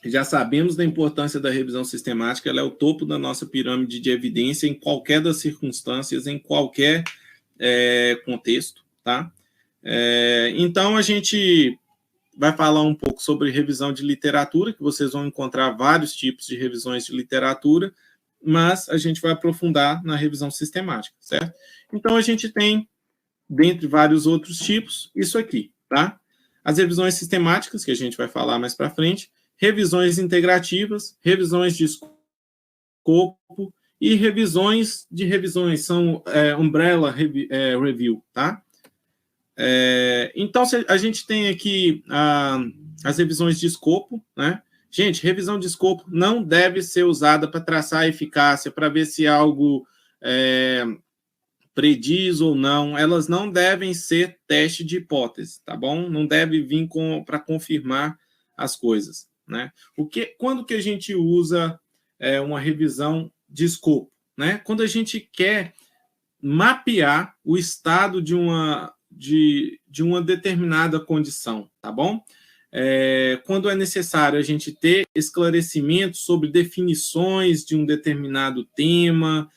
Já sabemos da importância da revisão sistemática, ela é o topo da nossa pirâmide de evidência em qualquer das circunstâncias, em qualquer contexto, tá? Então, a gente vai falar um pouco sobre revisão de literatura, que vocês vão encontrar vários tipos de revisões de literatura, mas a gente vai aprofundar na revisão sistemática, certo? Então, a gente tem, dentre vários outros tipos, isso aqui, tá? As revisões sistemáticas, que a gente vai falar mais para frente, revisões integrativas, revisões de escopo e revisões de revisões, são umbrella review, tá? Então, a gente tem aqui as revisões de escopo, né? Gente, revisão de escopo não deve ser usada para traçar a eficácia, para ver se algo prediz ou não. Elas não devem ser teste de hipótese, tá bom? Não deve vir para confirmar as coisas, né? Quando que a gente usa uma revisão de escopo, né? Quando a gente quer mapear o estado de uma determinada condição, tá bom? Quando é necessário a gente ter esclarecimentos sobre definições de um determinado tema,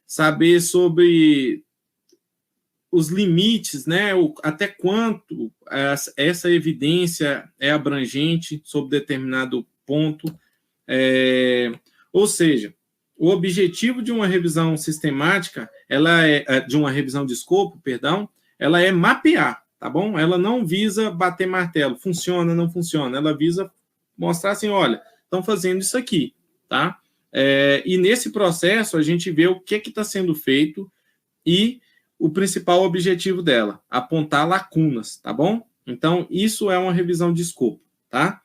saber sobre os limites, né? Até quanto essa evidência é abrangente sobre determinado ponto. Ou seja, o objetivo de uma revisão sistemática, de uma revisão de escopo, perdão, ela é mapear, tá bom? Ela não visa bater martelo, funciona, não funciona. Ela visa mostrar assim, olha, estão fazendo isso aqui, tá? E nesse processo a gente vê o que está sendo feito e o principal objetivo dela, apontar lacunas, tá bom? Então, isso é uma revisão de escopo, tá?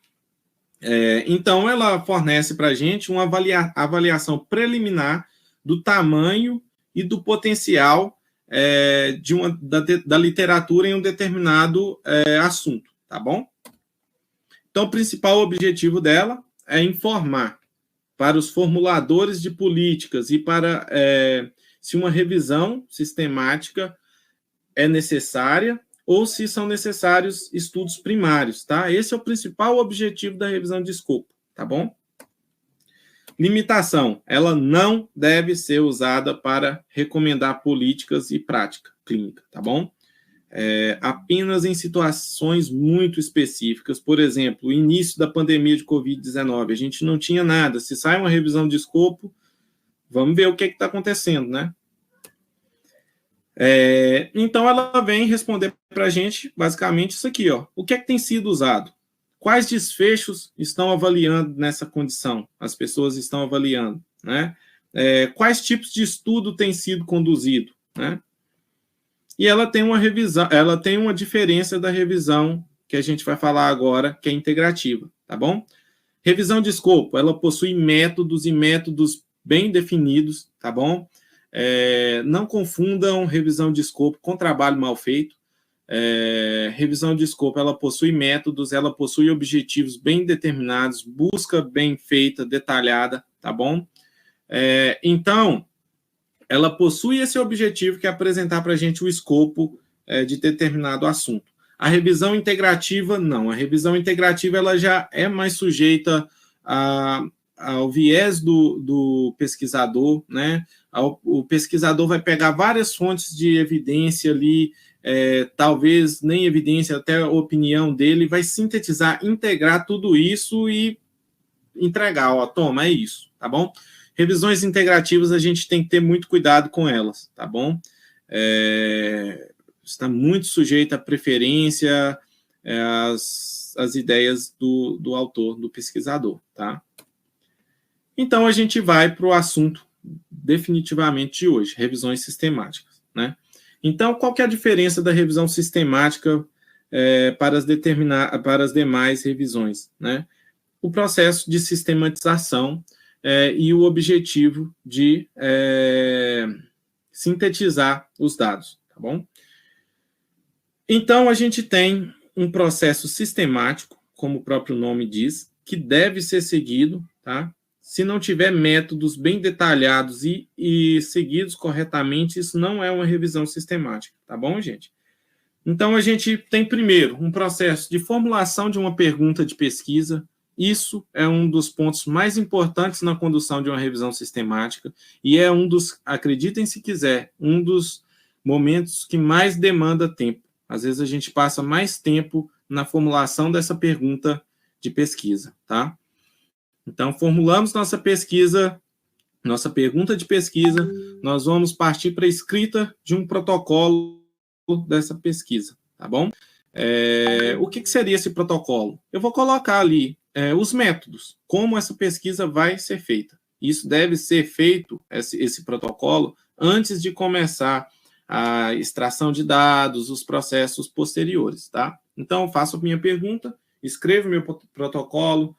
Então, ela fornece para a gente uma avaliação preliminar do tamanho e do potencial da literatura em um determinado assunto, tá bom? Então, o principal objetivo dela é informar para os formuladores de políticas e para se uma revisão sistemática é necessária ou se são necessários estudos primários, tá? Esse é o principal objetivo da revisão de escopo, tá bom? Limitação, ela não deve ser usada para recomendar políticas e prática clínica, tá bom? Apenas em situações muito específicas, por exemplo, o início da pandemia de Covid-19, a gente não tinha nada, se sai uma revisão de escopo, vamos ver o que está acontecendo, né? Então, ela vem responder para a gente, basicamente, isso aqui, ó. O que é que tem sido usado? Quais desfechos estão avaliando nessa condição? As pessoas estão avaliando, né? Quais tipos de estudo têm sido conduzido, né? E ela tem uma revisão, ela tem uma diferença da revisão que a gente vai falar agora, que é integrativa, tá bom? Revisão de escopo, ela possui métodos e métodos bem definidos, tá bom? Não confundam revisão de escopo com trabalho mal feito. Revisão de escopo, ela possui métodos, ela possui objetivos bem determinados, busca bem feita, detalhada, tá bom? Então, ela possui esse objetivo que é apresentar para a gente o escopo de determinado assunto. A revisão integrativa, não. A revisão integrativa, ela já é mais sujeita ao viés do pesquisador, né? O pesquisador vai pegar várias fontes de evidência ali, talvez nem evidência, até a opinião dele, vai sintetizar, integrar tudo isso e entregar, ó, toma, é isso, tá bom? Revisões integrativas, a gente tem que ter muito cuidado com elas, tá bom? Está muito sujeito à preferência, às ideias do autor, do pesquisador, tá? Então, a gente vai para o assunto definitivamente de hoje, revisões sistemáticas, né? Então, qual que é a diferença da revisão sistemática para as demais revisões, né? O processo de sistematização e o objetivo de sintetizar os dados, tá bom? Então, a gente tem um processo sistemático, como o próprio nome diz, que deve ser seguido, tá? Se não tiver métodos bem detalhados e seguidos corretamente, isso não é uma revisão sistemática, tá bom, gente? Então, a gente tem, primeiro, um processo de formulação de uma pergunta de pesquisa. Isso é um dos pontos mais importantes na condução de uma revisão sistemática e é um dos, acreditem se quiser, um dos momentos que mais demanda tempo. Às vezes, a gente passa mais tempo na formulação dessa pergunta de pesquisa, tá? Então, formulamos nossa pesquisa, nossa pergunta de pesquisa, nós vamos partir para a escrita de um protocolo dessa pesquisa, tá bom? O que seria esse protocolo? Eu vou colocar ali os métodos, como essa pesquisa vai ser feita. Isso deve ser feito, esse protocolo, antes de começar a extração de dados, os processos posteriores, tá? Então, faço a minha pergunta, escrevo meu protocolo,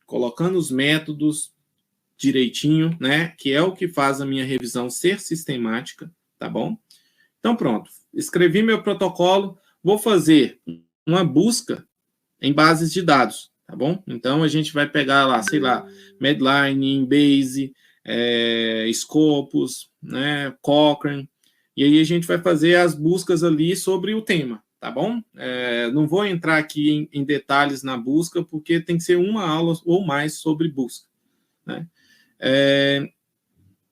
colocando os métodos direitinho, né? Que é o que faz a minha revisão ser sistemática, tá bom? Então, pronto. Escrevi meu protocolo, vou fazer uma busca em bases de dados, tá bom? Então, a gente vai pegar lá, sei lá, Medline, Embase, Scopus, né, Cochrane, e aí a gente vai fazer as buscas ali sobre o tema, tá bom? Não vou entrar aqui em detalhes na busca, porque tem que ser uma aula ou mais sobre busca, né?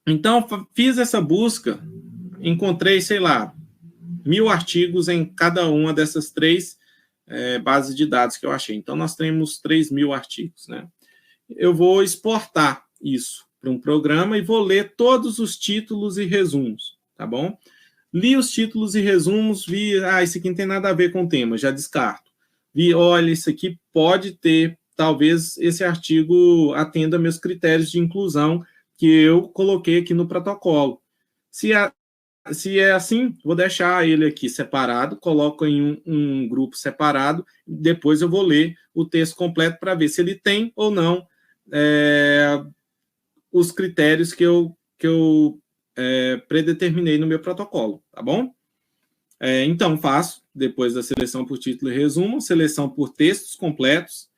Então, fiz essa busca, encontrei, sei lá, 1.000 artigos em cada uma dessas 3 bases de dados que eu achei. Então, nós temos 3.000 artigos, né? Eu vou exportar isso para um programa e vou ler todos os títulos e resumos, tá bom? Li os títulos e resumos, vi, isso aqui não tem nada a ver com o tema, já descarto. Vi, olha, isso aqui pode ter, talvez esse artigo atenda meus critérios de inclusão que eu coloquei aqui no protocolo. Se é assim, vou deixar ele aqui separado, coloco em um grupo separado, depois eu vou ler o texto completo para ver se ele tem ou não os critérios que eu predeterminei no meu protocolo, tá bom? Então, faço, depois da seleção por título e resumo, seleção por textos completos.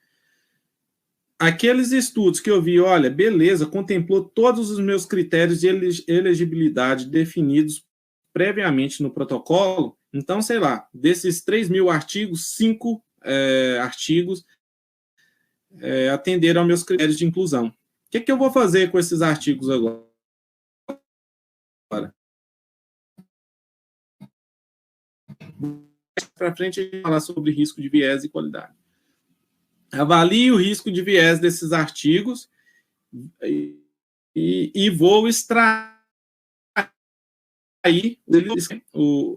Aqueles estudos que eu vi, olha, beleza, contemplou todos os meus critérios de elegibilidade definidos previamente no protocolo, então, sei lá, desses 3.000 artigos, 5 artigos atenderam aos meus critérios de inclusão. O que eu vou fazer com esses artigos agora? Para frente, a gente vai falar sobre risco de viés e qualidade. Avalio o risco de viés desses artigos e vou extrair,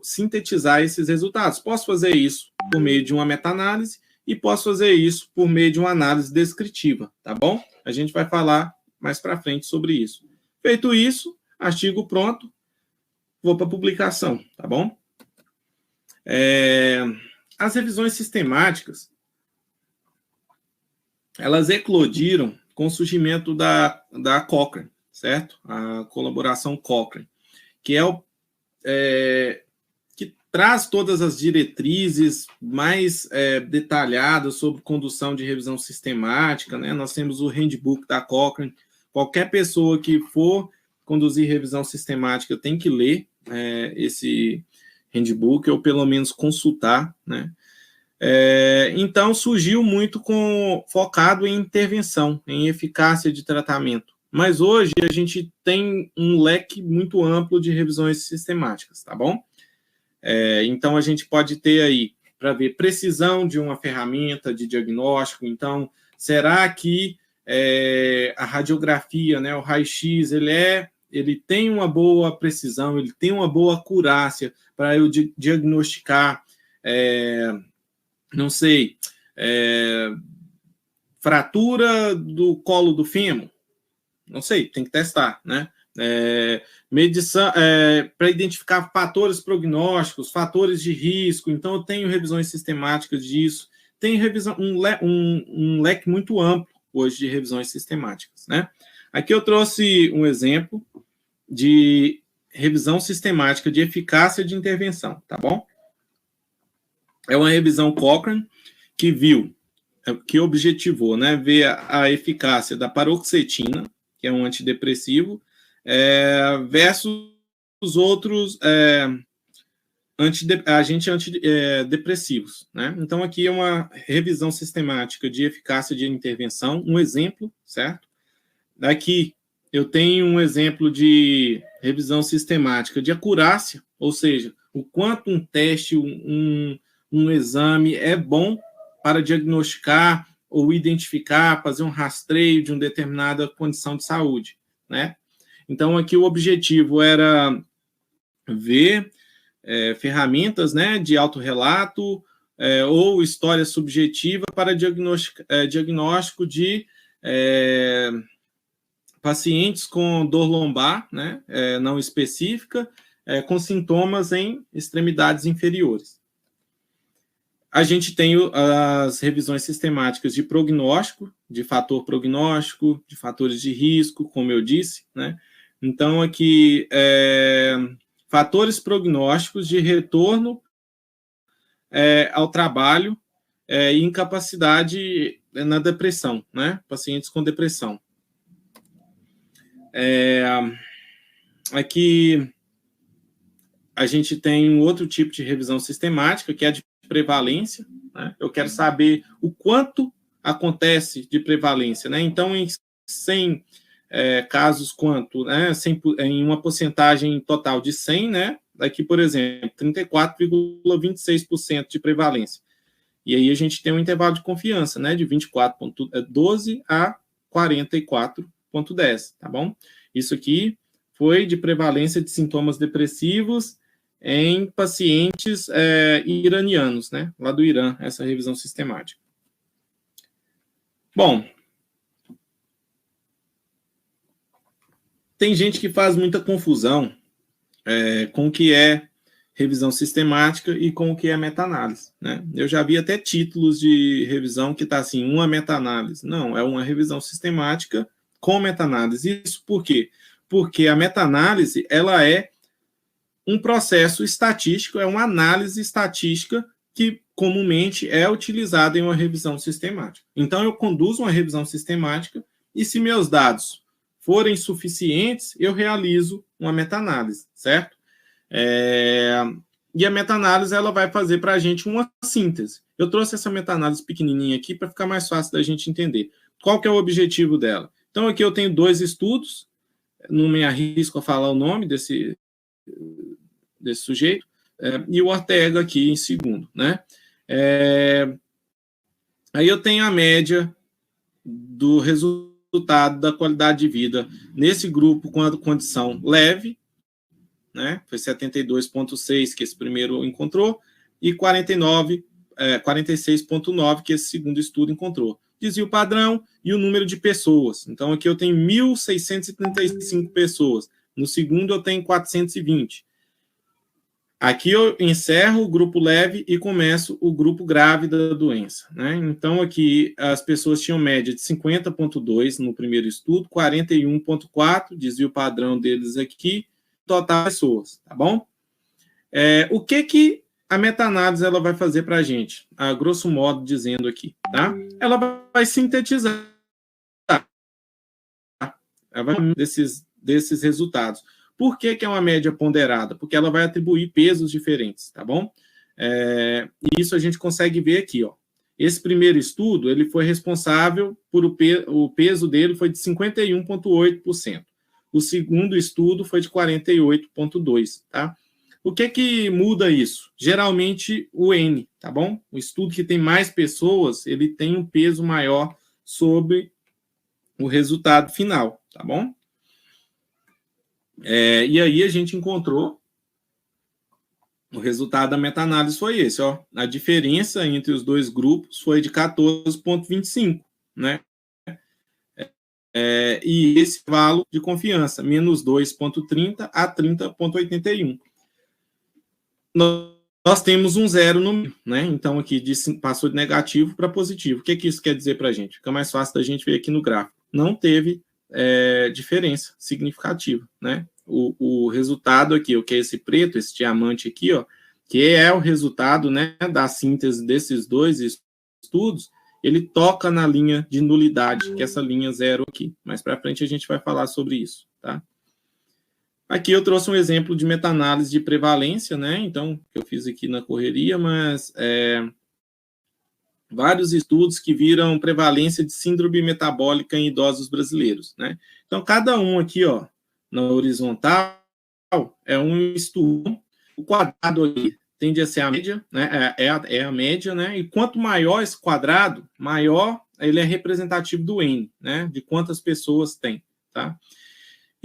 sintetizar esses resultados. Posso fazer isso por meio de uma meta-análise e posso fazer isso por meio de uma análise descritiva, tá bom? A gente vai falar mais para frente sobre isso. Feito isso, artigo pronto, vou para publicação, tá bom? As revisões sistemáticas, elas eclodiram com o surgimento da Cochrane, certo? A colaboração Cochrane, que que traz todas as diretrizes mais detalhadas sobre condução de revisão sistemática, né? Nós temos o handbook da Cochrane. Qualquer pessoa que for conduzir revisão sistemática tem que ler esse handbook, ou pelo menos consultar, né? Então, surgiu muito focado em intervenção, em eficácia de tratamento. Mas hoje a gente tem um leque muito amplo de revisões sistemáticas, tá bom? Então, a gente pode ter aí, para ver precisão de uma ferramenta de diagnóstico. Então, será que a radiografia, né, o raio-x, ele tem uma boa precisão, ele tem uma boa acurácia para eu diagnosticar, não sei, fratura do colo do fêmur? Não sei, tem que testar, né? Medição para identificar fatores prognósticos, fatores de risco. Então, eu tenho revisões sistemáticas disso. Tem um leque muito amplo hoje de revisões sistemáticas, né? Aqui eu trouxe um exemplo de revisão sistemática de eficácia de intervenção, tá bom? É uma revisão Cochrane que objetivou, né, ver a eficácia da paroxetina, que é um antidepressivo, versus os outros antidepressivos, né? Então, aqui é uma revisão sistemática de eficácia de intervenção, um exemplo, certo? Daqui, eu tenho um exemplo de revisão sistemática de acurácia, ou seja, o quanto um teste, um exame é bom para diagnosticar ou identificar, fazer um rastreio de uma determinada condição de saúde, né? Então, aqui o objetivo era ver ferramentas, né, de autorrelato ou história subjetiva para diagnóstico de pacientes com dor lombar, né, não específica, com sintomas em extremidades inferiores. A gente tem as revisões sistemáticas de prognóstico, de fator prognóstico, de fatores de risco, como eu disse, né? Então, aqui, fatores prognósticos de retorno ao trabalho e incapacidade na depressão, né? Pacientes com depressão. Aqui a gente tem um outro tipo de revisão sistemática, que é a de prevalência, né? Eu quero saber o quanto acontece de prevalência, né? Então, em 100 casos, quanto, né? Em uma porcentagem total de 100, né? Daqui, por exemplo, 34,26% de prevalência. E aí a gente tem um intervalo de confiança, né? De 24,12 a 44,10, tá bom? Isso aqui foi de prevalência de sintomas depressivos em pacientes iranianos, né? Lá do Irã, essa revisão sistemática. Bom, tem gente que faz muita confusão com o que é revisão sistemática e com o que é meta-análise, né? Eu já vi até títulos de revisão que está assim, uma meta-análise. Não, é uma revisão sistemática com meta-análise. Isso por quê? Porque a meta-análise, ela é um processo estatístico, é uma análise estatística que comumente é utilizada em uma revisão sistemática. Então, eu conduzo uma revisão sistemática e, se meus dados forem suficientes, eu realizo uma meta-análise, certo? E a meta-análise, ela vai fazer para a gente uma síntese. Eu trouxe essa meta-análise pequenininha aqui para ficar mais fácil da gente entender. Qual que é o objetivo dela? Então, aqui eu tenho 2 estudos, não me arrisco a falar o nome desse sujeito, e o Ortega aqui em segundo, né? Aí eu tenho a média do resultado da qualidade de vida nesse grupo com a condição leve, né? Foi 72,6 que esse primeiro encontrou, e 46,9 que esse segundo estudo encontrou. Desvio padrão e o número de pessoas. Então, aqui eu tenho 1.635 pessoas. No segundo, eu tenho 420. Aqui eu encerro o grupo leve e começo o grupo grave da doença, né? Então, aqui as pessoas tinham média de 50,2 no primeiro estudo, 41,4, desvio padrão deles aqui, total pessoas, tá bom? O que a meta-análise ela vai fazer para a gente? A grosso modo dizendo aqui, tá? Ela vai sintetizar desses resultados. Por que é uma média ponderada? Porque ela vai atribuir pesos diferentes, tá bom? E isso a gente consegue ver aqui, ó. Esse primeiro estudo, ele foi responsável por o peso dele foi de 51,8%. O segundo estudo foi de 48,2%, tá? O que muda isso? Geralmente o N, tá bom? O estudo que tem mais pessoas, ele tem um peso maior sobre o resultado final, tá bom? E aí a gente encontrou o resultado da meta-análise foi esse, ó. A diferença entre os dois grupos foi de 14,25, né? E esse intervalo de confiança, menos 2,30 a 30,81. Nós temos um zero no meio, né? Então, aqui passou de negativo para positivo. O que isso quer dizer para a gente? Fica mais fácil da gente ver aqui no gráfico. Não teve diferença significativa, né? O resultado aqui, o que é esse preto, esse diamante aqui, ó, que é o resultado, né, da síntese desses dois estudos, ele toca na linha de nulidade, que é essa linha zero aqui. Mais para frente a gente vai falar sobre isso, tá? Aqui eu trouxe um exemplo de meta-análise de prevalência, né? Então, eu fiz aqui na correria, mas vários estudos que viram prevalência de síndrome metabólica em idosos brasileiros, né? Então, cada um aqui, ó, na horizontal, é um estudo. O quadrado aqui tende a ser a média, né? É a média, né? E quanto maior esse quadrado, maior ele é representativo do N, né? De quantas pessoas tem, tá?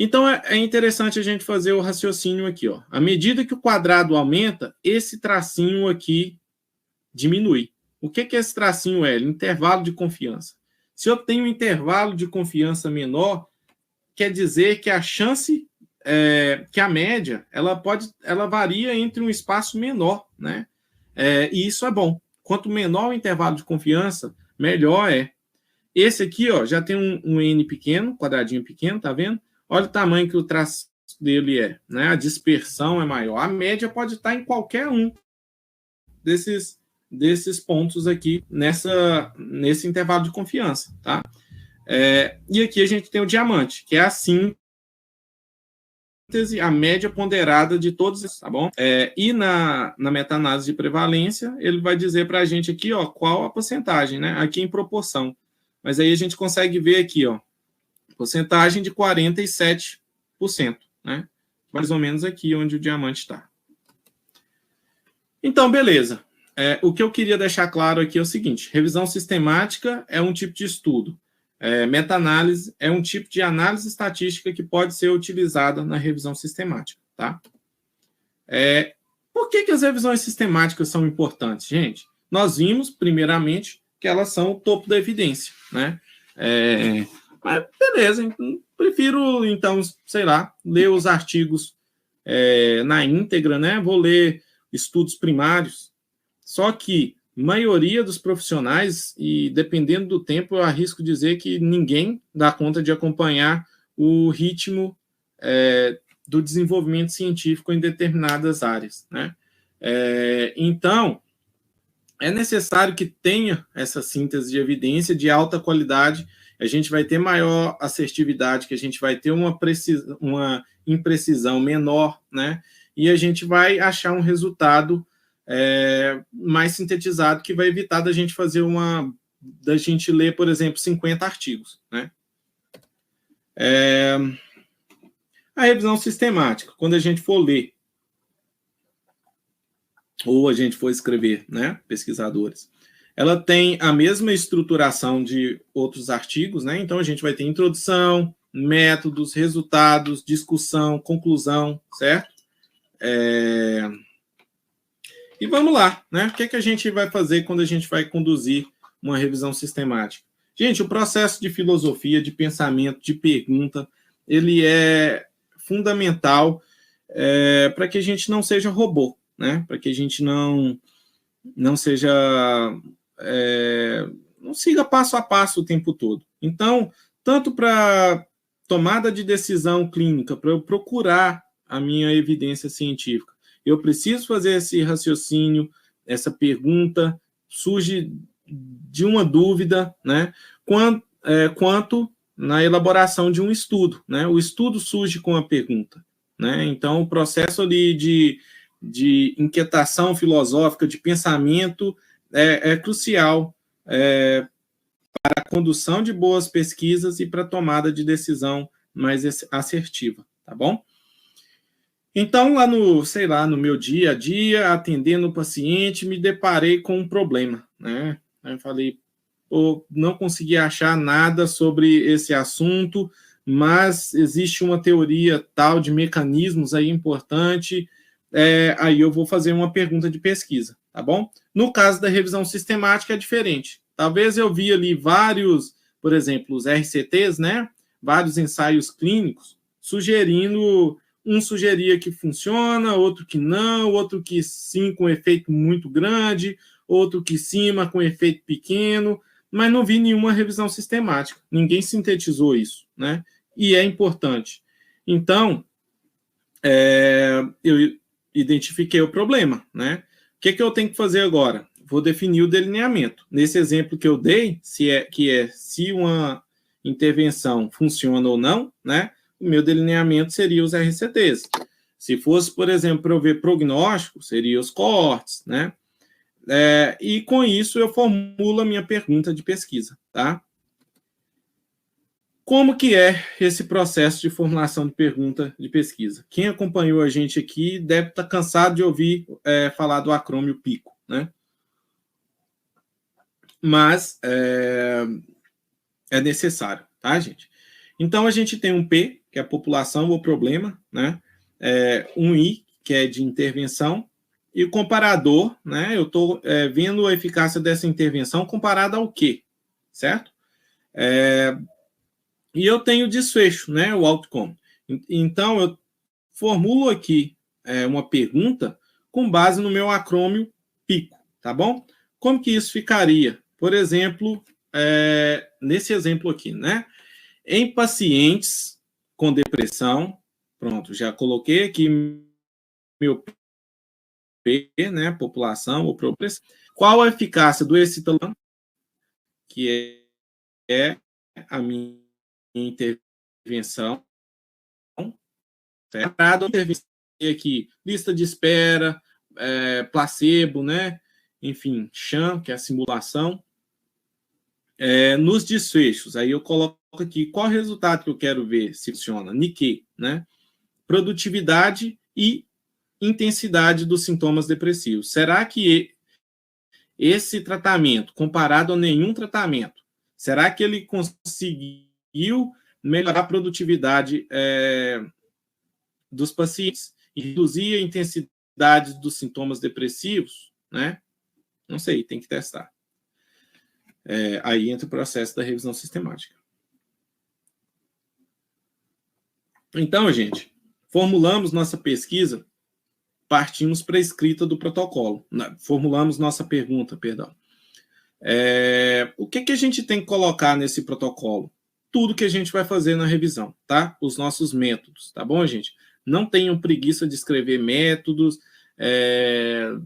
Então, é interessante a gente fazer o raciocínio aqui, ó. À medida que o quadrado aumenta, esse tracinho aqui diminui. O que é esse tracinho L? Intervalo de confiança. Se eu tenho um intervalo de confiança menor, quer dizer que a chance, que a média, ela varia entre um espaço menor, né? E isso é bom. Quanto menor o intervalo de confiança, melhor é. Esse aqui, ó, já tem um N pequeno, quadradinho pequeno, tá vendo? Olha o tamanho que o traço dele é, né? A dispersão é maior. A média pode estar em qualquer um desses pontos aqui nesse intervalo de confiança, tá? E aqui a gente tem o diamante, que é a síntese, a média ponderada de todos esses, tá bom? E na meta-análise de prevalência, ele vai dizer para a gente aqui, ó, qual a porcentagem, né? Aqui em proporção. Mas aí a gente consegue ver aqui, ó, porcentagem de 47%, né? Mais ou menos aqui onde o diamante está. Então, beleza. O que eu queria deixar claro aqui é o seguinte: revisão sistemática é um tipo de estudo. Meta-análise é um tipo de análise estatística que pode ser utilizada na revisão sistemática, tá? Por que as revisões sistemáticas são importantes, gente? Nós vimos, primeiramente, que elas são o topo da evidência, né? Mas beleza, então, prefiro, então, sei lá, ler os artigos na íntegra, né? Vou ler estudos primários. Só que a maioria dos profissionais, e dependendo do tempo, eu arrisco dizer que ninguém dá conta de acompanhar o ritmo do desenvolvimento científico em determinadas áreas, né? Então, é necessário que tenha essa síntese de evidência de alta qualidade. A gente vai ter maior assertividade, que a gente vai ter uma imprecisão menor, né? E a gente vai achar um resultado mais sintetizado, que vai evitar da gente ler, por exemplo, 50 artigos, né? A revisão sistemática, quando a gente for ler, ou a gente for escrever, né, pesquisadores, ela tem a mesma estruturação de outros artigos, né? Então a gente vai ter introdução, métodos, resultados, discussão, conclusão, certo? E vamos lá, né? O que a gente vai fazer quando a gente vai conduzir uma revisão sistemática? Gente, o processo de filosofia, de pensamento, de pergunta, ele é fundamental para que a gente não seja robô, né? Para que a gente não seja... não siga passo a passo o tempo todo. Então, tanto para tomada de decisão clínica, para eu procurar a minha evidência científica, eu preciso fazer esse raciocínio, essa pergunta, surge de uma dúvida, né? Quanto na elaboração de um estudo, né? O estudo surge com a pergunta, né? Então, o processo ali de inquietação filosófica, de pensamento, é crucial para a condução de boas pesquisas e para a tomada de decisão mais assertiva, tá bom? Então, lá no meu dia a dia, atendendo o paciente, me deparei com um problema, né? Eu falei, não consegui achar nada sobre esse assunto, mas existe uma teoria tal de mecanismos aí importante, aí eu vou fazer uma pergunta de pesquisa, tá bom? No caso da revisão sistemática é diferente. Talvez eu vi ali vários, por exemplo, os RCTs, né? Vários ensaios clínicos, um sugeria que funciona, outro que não, outro que sim com efeito muito grande, outro que sim, mas com efeito pequeno, mas não vi nenhuma revisão sistemática. Ninguém sintetizou isso, né? E é importante. Então, eu identifiquei o problema, né? O que eu tenho que fazer agora? Vou definir o delineamento. Nesse exemplo que eu dei, se uma intervenção funciona ou não, né? o meu delineamento seria os RCTs. Se fosse, por exemplo, para eu ver prognóstico, seria os coortes, né? E com isso eu formulo a minha pergunta de pesquisa, tá? Como que é esse processo de formulação de pergunta de pesquisa? Quem acompanhou a gente aqui deve estar cansado de ouvir falar do acrônimo PICO, né? Mas é necessário, tá, gente? Então, a gente tem um P, que é a população ou problema, né? Um I, que é de intervenção, e o comparador, né? Eu estou vendo a eficácia dessa intervenção comparada ao quê, certo? E eu tenho o desfecho, né? O outcome. Então, eu formulo aqui uma pergunta com base no meu acrônimo PICO, tá bom? Como que isso ficaria? Por exemplo, nesse exemplo aqui, né? Em pacientes com depressão, pronto, já coloquei aqui meu P, né? População ou progressão. Qual a eficácia do escitalopram, que é a minha intervenção, certo? Para intervenção aqui, lista de espera, placebo, né? Enfim, sham, que é a simulação. Nos desfechos, aí eu coloco aqui qual o resultado que eu quero ver se funciona. Nikkei, né? Produtividade e intensidade dos sintomas depressivos. Será que esse tratamento, comparado a nenhum tratamento, será que ele conseguiu melhorar a produtividade dos pacientes e reduzir a intensidade dos sintomas depressivos, né? Não sei, tem que testar. Aí entra o processo da revisão sistemática. Então, gente, formulamos nossa pesquisa, partimos para a escrita do protocolo. Formulamos nossa pergunta, perdão. O que a gente tem que colocar nesse protocolo? Tudo que a gente vai fazer na revisão, tá? Os nossos métodos, tá bom, gente? Não tenham preguiça de escrever métodos,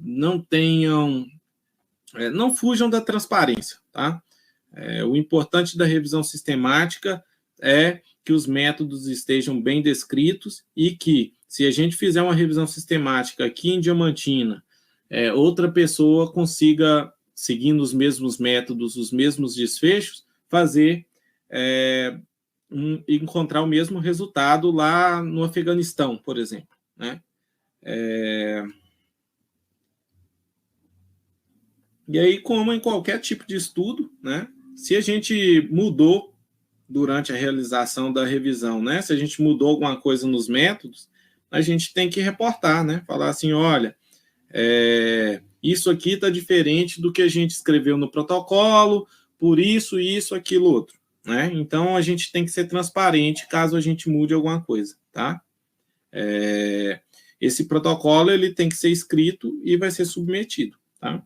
não fujam da transparência, tá? O importante da revisão sistemática é que os métodos estejam bem descritos e que, se a gente fizer uma revisão sistemática aqui em Diamantina, outra pessoa consiga, seguindo os mesmos métodos, os mesmos desfechos, fazer encontrar o mesmo resultado lá no Afeganistão, por exemplo, né? E aí, como em qualquer tipo de estudo, né? Se a gente mudou durante a realização da revisão, né? Se a gente mudou alguma coisa nos métodos, a gente tem que reportar, né? Falar assim, olha, isso aqui está diferente do que a gente escreveu no protocolo, por isso, aquilo, outro, né? Então, a gente tem que ser transparente caso a gente mude alguma coisa, tá? Esse protocolo, ele tem que ser escrito e vai ser submetido, tá?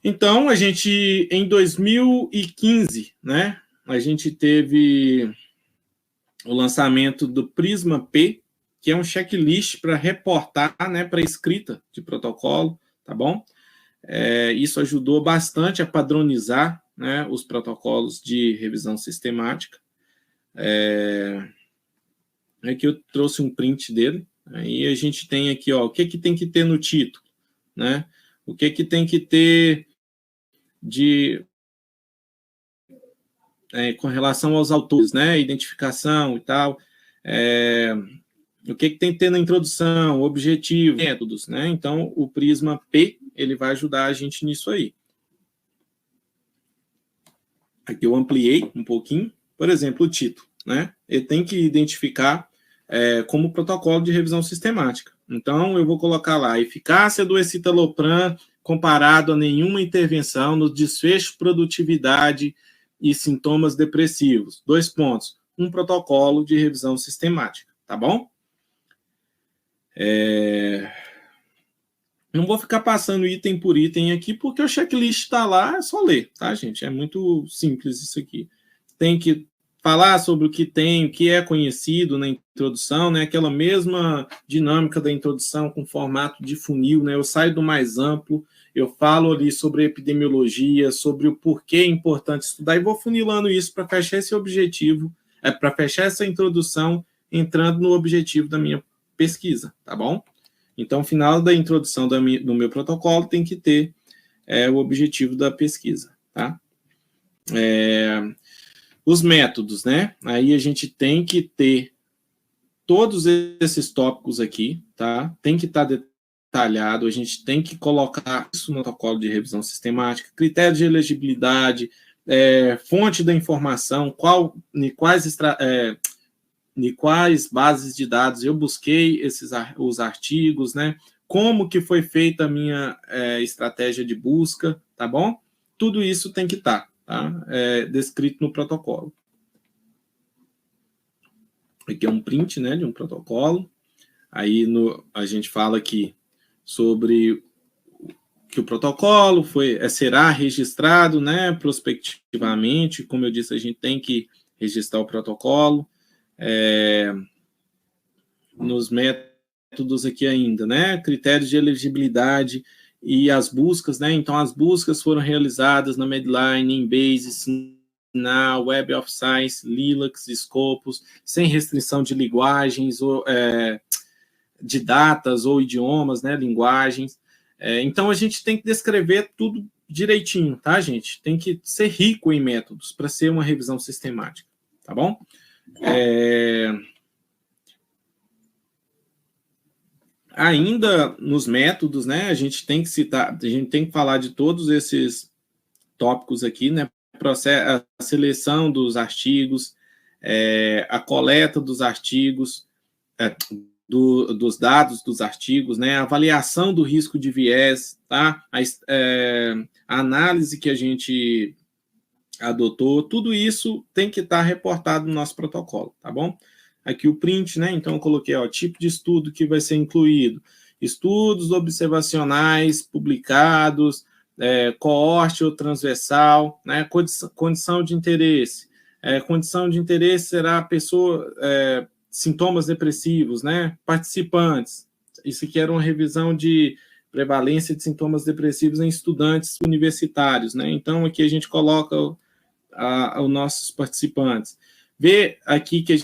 Então, a gente, em 2015, né, a gente teve o lançamento do Prisma P, que é um checklist para reportar, né, para escrita de protocolo, tá bom? Isso ajudou bastante a padronizar, né, os protocolos de revisão sistemática. Aqui eu trouxe um print dele, aí a gente tem aqui, ó, o que tem que ter no título, né? O que tem que ter com relação aos autores, né? Identificação e tal. O que tem que ter na introdução, objetivo, métodos, né? Então, o Prisma P, ele vai ajudar a gente nisso aí. Aqui eu ampliei um pouquinho. Por exemplo, o título, né? Ele tem que identificar como protocolo de revisão sistemática. Então, eu vou colocar lá, a eficácia do escitalopram comparado a nenhuma intervenção no desfecho, produtividade e sintomas depressivos. 2 pontos. Um protocolo de revisão sistemática, tá bom? Não vou ficar passando item por item aqui, porque o checklist está lá, é só ler, tá, gente? É muito simples isso aqui. Tem que falar sobre o que tem, o que é conhecido na introdução, né? Aquela mesma dinâmica da introdução com formato de funil, né? Eu saio do mais amplo, eu falo ali sobre epidemiologia, sobre o porquê é importante estudar, e vou funilando isso para fechar esse objetivo para fechar essa introdução, entrando no objetivo da minha pesquisa, tá bom? Então, final da introdução do meu protocolo tem que ter o objetivo da pesquisa, tá? Os métodos, né? Aí a gente tem que ter todos esses tópicos aqui, tá? Tem que estar detalhado, a gente tem que colocar isso no protocolo de revisão sistemática, critérios de elegibilidade, fonte da informação, quais bases de dados eu busquei os artigos, né? Como que foi feita a minha estratégia de busca, tá bom? Tudo isso tem que estar, tá? Descrito no protocolo. Aqui é um print, né, de um protocolo. Aí a gente fala aqui sobre que o protocolo será registrado, né, prospectivamente. Como eu disse, a gente tem que registrar o protocolo. Nos métodos aqui ainda, né, critérios de elegibilidade e as buscas, né, então as buscas foram realizadas na Medline, Embase, na Web of Science, Lilac, Scopus, sem restrição de linguagens, ou, de datas ou idiomas, né, linguagens. Então, a gente tem que descrever tudo direitinho, tá, gente? Tem que ser rico em métodos para ser uma revisão sistemática, tá bom? Ainda nos métodos, né, a gente tem que falar de todos esses tópicos aqui, né, a seleção dos artigos, a coleta dos artigos, dos dados dos artigos, né, a avaliação do risco de viés, tá, a análise que a gente adotou, tudo isso tem que estar reportado no nosso protocolo, tá bom? Aqui o print, né, então eu coloquei, ó, tipo de estudo que vai ser incluído, estudos observacionais publicados, coorte ou transversal, né, condição de interesse. Condição de interesse será a pessoa, sintomas depressivos, né, participantes. Isso aqui era uma revisão de prevalência de sintomas depressivos em estudantes universitários, né, então aqui a gente coloca os nossos participantes. Vê aqui que a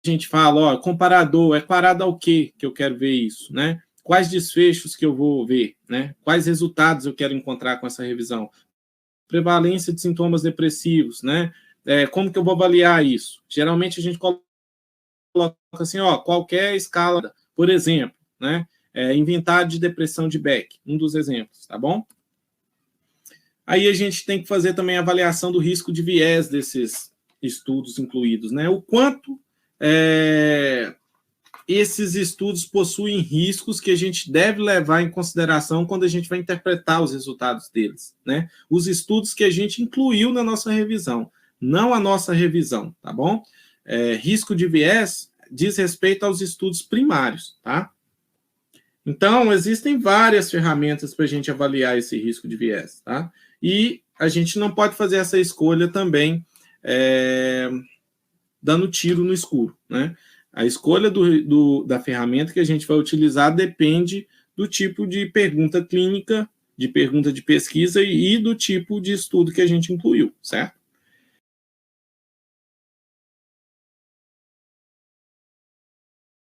gente fala, ó, comparador, comparado ao quê que eu quero ver isso, né? Quais desfechos que eu vou ver, né? Quais resultados eu quero encontrar com essa revisão? Prevalência de sintomas depressivos, né? Como que eu vou avaliar isso? Geralmente a gente coloca assim, ó, qualquer escala, por exemplo, né? Inventário de depressão de Beck, um dos exemplos, tá bom? Aí a gente tem que fazer também a avaliação do risco de viés desses estudos incluídos, né? O quanto esses estudos possuem riscos que a gente deve levar em consideração quando a gente vai interpretar os resultados deles, né? Os estudos que a gente incluiu na nossa revisão, não a nossa revisão, tá bom? Risco de viés diz respeito aos estudos primários, tá? Então, existem várias ferramentas para a gente avaliar esse risco de viés, tá? E a gente não pode fazer essa escolha também dando tiro no escuro, né? A escolha da ferramenta que a gente vai utilizar depende do tipo de pergunta clínica, de pergunta de pesquisa e do tipo de estudo que a gente incluiu, certo?